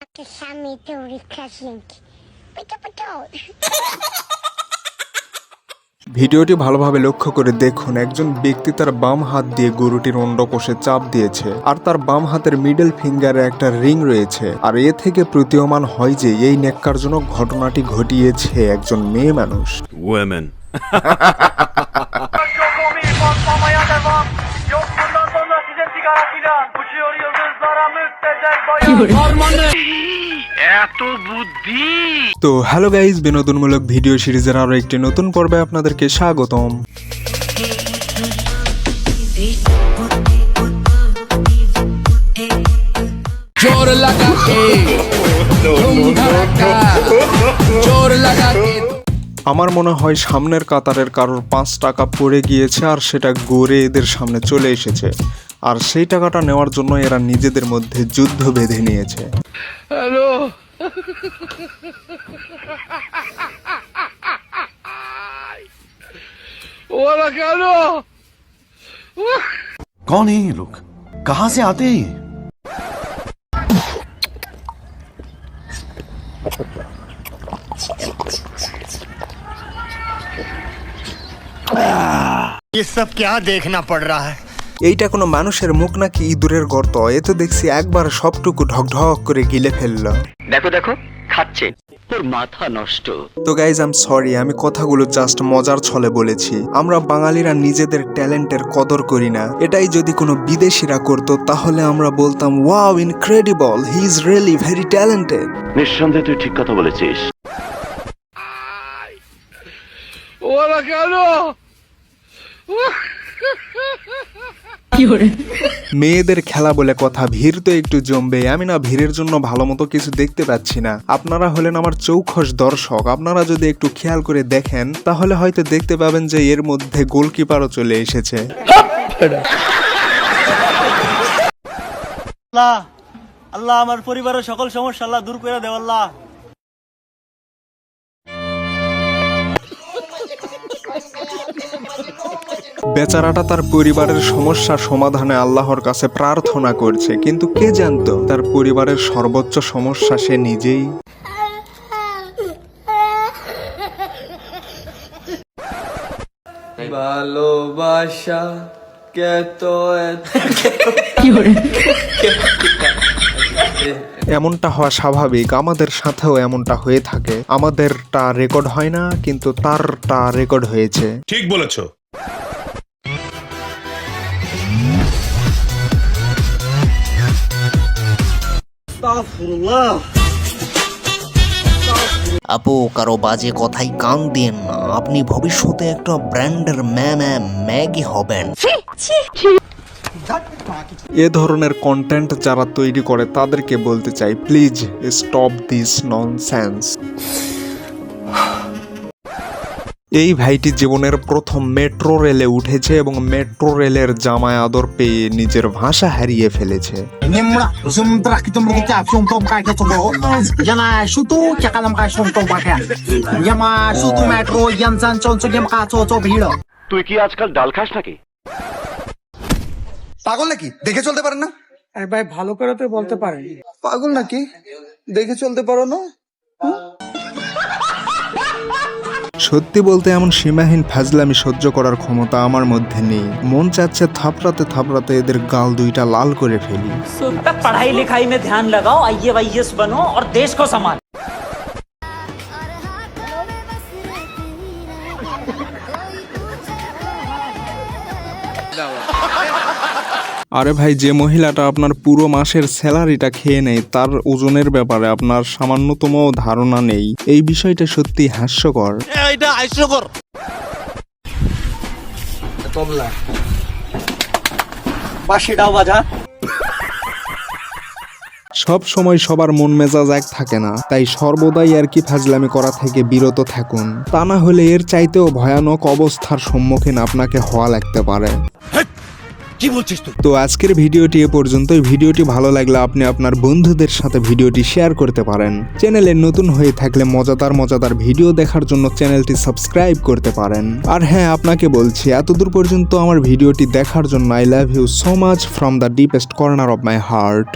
Sami teori crashing. ভিডিওটি ভালোভাবে লক্ষ্য করে দেখুন, একজন ব্যক্তি তার বাম হাত দিয়ে গরুটির অন্ডকোষে চাপ দিয়েছে আর তার বাম হাতের মিডল ফিঙ্গারে একটা রিং রয়েছে। আর এ থেকে প্রতীয়মান হয় যে এই ন্যাক্কারজনক ঘটনাটি ঘটিয়েছে একজন মেয়ে মানুষ। Women. তো হ্যালো গাইজ, বিনোদনমূলক ভিডিও সিরিজের আরো একটি নতুন পর্বে আপনাদেরকে স্বাগতম। আমার মনে হয় সামনের কাতারের কারোর 5 টাকা পড়ে গিয়েছে আর সেটা গড়ে এদের সামনে চলে এসেছে, আর সেই টাকাটা নেওয়ার জন্য এরা নিজেদের মধ্যে যুদ্ধ বেঁধে নিয়েছে। হ্যালো, ওরা কেন? कौन है ये लोग? कहाँ से आते हैं ये? ये सब क्या देखना पड़ रहा है? এইটা কোনো মানুষের মুখ নাকি ইঁদুরের গর্ত? এ তো দেখছি একবার সবটুকু ঢকঢক করে গিলে ফেললো। দেখো দেখো খাচ্ছে, তোর মাথা নষ্ট। তো গাইজ আই এম সরি, আমি কথাগুলো জাস্ট মজার ছলে বলেছি। আমরা বাঙালিরা নিজেদের ট্যালেন্টের কদর করি না। এটাই যদি কোনো বিদেশিরা করতো তাহলে আমরা বলতাম wow, incredible, he is really very talented. নিঃসন্দেহে তুই ঠিক কথা বলেছিস। ওরা কেন? মেয়েদের খেলা বলে কথা, ভিড় তো একটু জমবে। আমি না ভিড়ের জন্য ভালো মতো কিছু দেখতে পাচ্ছি না। আপনারা হলেন আমার চৌখস দর্শক, আপনারা যদি একটু খেয়াল করে দেখেন তাহলে হয়তো দেখতে পাবেন যে এর মধ্যে গোলকিপারও চলে এসেছে। আল্লাহ আমার পরিবারের সকল সমস্যা আল্লাহ দূর করে দেও আল্লাহ। বেচারাটা তার পরিবারের সমস্যার সমাধানে আল্লাহর কাছে প্রার্থনা করছে, কিন্তু কে জানতো তার পরিবারের সর্বোচ্চ সমস্যা সে নিজেই। ভালোবাসা কত এমনটা হওয়া স্বাভাবিক, আমাদের সাথেও এমনটা হয়ে থাকে। আমাদেরটা রেকর্ড হয় না, কিন্তু তারটা রেকর্ড হয়েছে। ঠিক বলেছো। আপু, কারো বাজে কথাই কান দিন না। আপনি ভবিষ্যতে একটা ব্র্যান্ডের ম্যাগি হবেন। এ ধরনের কন্টেন্ট যারা তৈরি করে তাদেরকে বলতে চাই, প্লিজ স্টপ দিস ননসেন্স। এই ভাইটি জীবনের প্রথম মেট্রো রেলে উঠেছে এবং মেট্রো রেলের জামায় আদর পেয়ে নিজের ভাষা হারিয়ে ফেলেছে। তুই কি আজকাল ডাল খাস নাকি? পাগল নাকি? দেখে চলতে পারেন না? আরে ভাই, ভালো করে তো বলতে পারেন। পাগল নাকি? দেখে চলতে পারো না? সত্যি বলতে এমন সীমাহীন ফাজলামি সহ্য করার ক্ষমতা আমার মধ্যে নেই। মন চাচ্ছে থাপড়াতে থাপড়াতে এদের গাল দুইটা লাল করে ফেলি। पढ़ाई लिखाई में ध्यान लगाओ, IAS बनो और देश को संभालो। আরে ভাই, যে মহিলাটা আপনার পুরো মাসের স্যালারিটা খেয়ে নেয় তার ওজনের ব্যাপারে আপনার সামান্যতম ধারণা নেই, এই বিষয়টা সত্যি হাস্যকর। এটা হাস্যকর। তবলা বাঁশিটাও বাজা। সব সময় সবার মন মেজাজ এক থাকে না, তাই সর্বদাই আর কি ফাজলামি করা থেকে বিরত থাকুন। তা না হলে এর চাইতেও ভয়ানক অবস্থার সম্মুখীন আপনাকে হওয়া লাগতে পারে। তো আজকের ভিডিওটি এ পর্যন্তই। ভিডিওটি ভালো লাগলে আপনি আপনার বন্ধুদের সাথে ভিডিওটি শেয়ার করতে পারেন। চ্যানেলে নতুন হয়ে থাকলে মজাদার ভিডিও দেখার জন্য চ্যানেলটি সাবস্ক্রাইব করতে পারেন। আর হ্যাঁ, আপনাকে বলছি, এতদূর পর্যন্ত আমার ভিডিওটি দেখার জন্য I love you so much from the deepest corner of my heart.